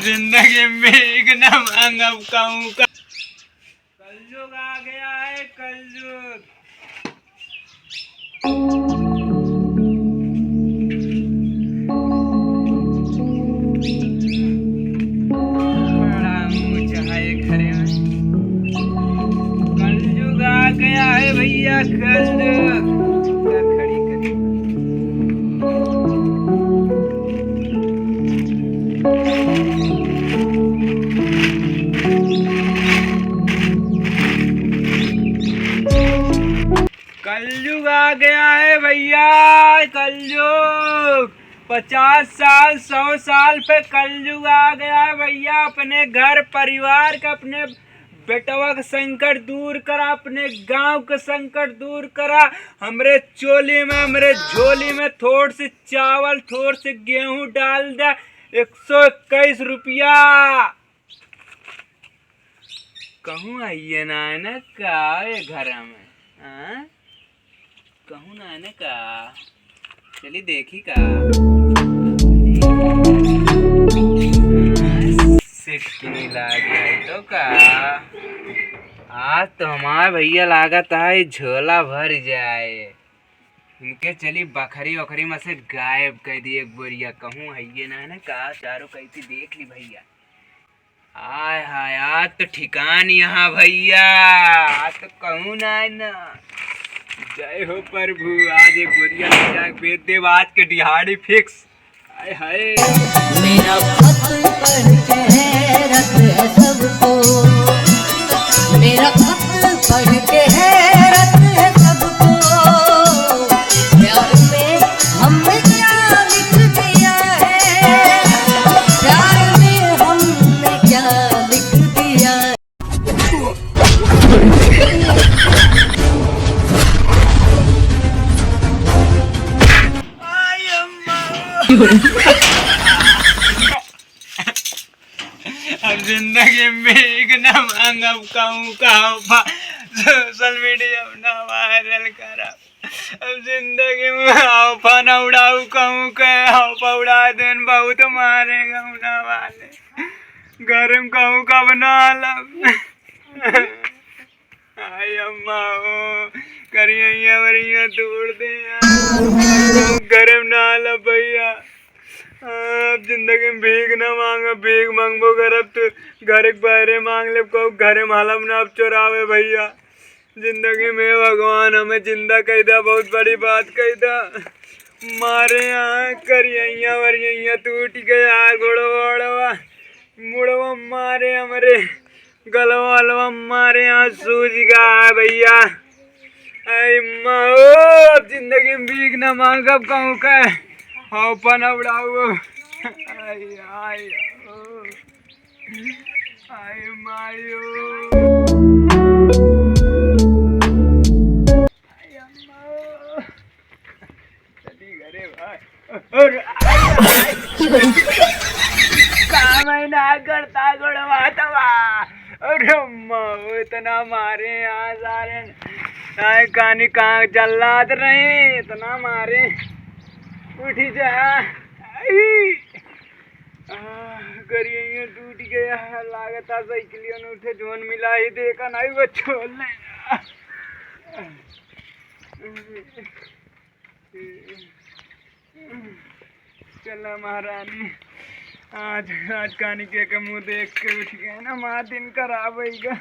जिंदगी में एक न मांगब कहूँ का। कलयुग आ गया है, कलयुग। बड़ा ऊंचा है घरे में। कलयुग आ गया है भैया, कलयुग। खड़ी करी कलयुग आ गया है भैया, कलयुग। 50 साल 100 साल पे कलयुग आ गया है भैया। अपने घर परिवार का, अपने बेटवा का संकट दूर करा, अपने गांव का संकट दूर करा। हमरे चोली में, हमरे झोली में थोड़ से चावल, थोड़ से गेहूं डाल दे। 121 रुपया। कहूँ आइए ना न का ये घर में, कहूँ ना न का। चलिए देखी का। सिक्की लाग गई तो का। आज तो हमारे भैया लागत है झोला भर जाए। इनके चली बकरी वकरी में से गायब कर दी एक बोरिया। कहूँ है ना न का। चारों कैसी देख ली भैया। आय हाय, आज तो ठिकान यहाँ भैया। आज तो कहूँ ना न। जय हो प्रभु। आज एक बोरिया बेच देव, आज के दिहाड़ी फिक्स। हाय हाय। मेरा खत पढ़ के हैरत है सबको, मेरा खत पढ़ के हैरत है सबको। प्यार में हमने क्या लिख दिया है, प्यार में हमने क्या लिख दिया है। अब जिंदगी में एक न मांगब कहूँ का। सोशल मीडिया अपना वायरल करा। अब जिंदगी में हाउफा न उड़ाऊ कहूँ के। हाउफा उड़ा देन बहुत मारेगा उना वाले। गरम कहूँ का बना लब। आई अम्मा ओ करिया वरिया तोड़ दे यार। गरम ना लब भैया। अब जिंदगी में भीख न मांगा। भीख मांगबो करब तो घर के बाहरे मांग ले। कहूँ घरे मालम न अब चोरावे भैया। जिंदगी में भगवान हमें जिंदा कह दा, बहुत बड़ी बात कह दा। मारे यहाँ करिया वरिया टूट गया। गोड़वा मुड़वा मारे, हमरे गलवा अलवा मारे, यहाँ सूझ गया भैया। आई माँ जिंदगी में भीख न मांगब कहूँ का। हाँ पन उड़ाओ। आई आई आई मायो। आई अम्मा चली घरे भाई। और काम है ना करता गुड़वा तवा। अरे अम्मा इतना मारे यहाँ सारे। आए कहानी कहाँ जल्लाद रहे, इतना मारे। उठी जा। करिए टूट गया। लागत साइकिलियों ने उठे जोन मिला ही देखा नहीं वो छोड़ने। चला महारानी। आज कहानी के मुँह देख के उठ गए ना। माँ दिन खराब होगा।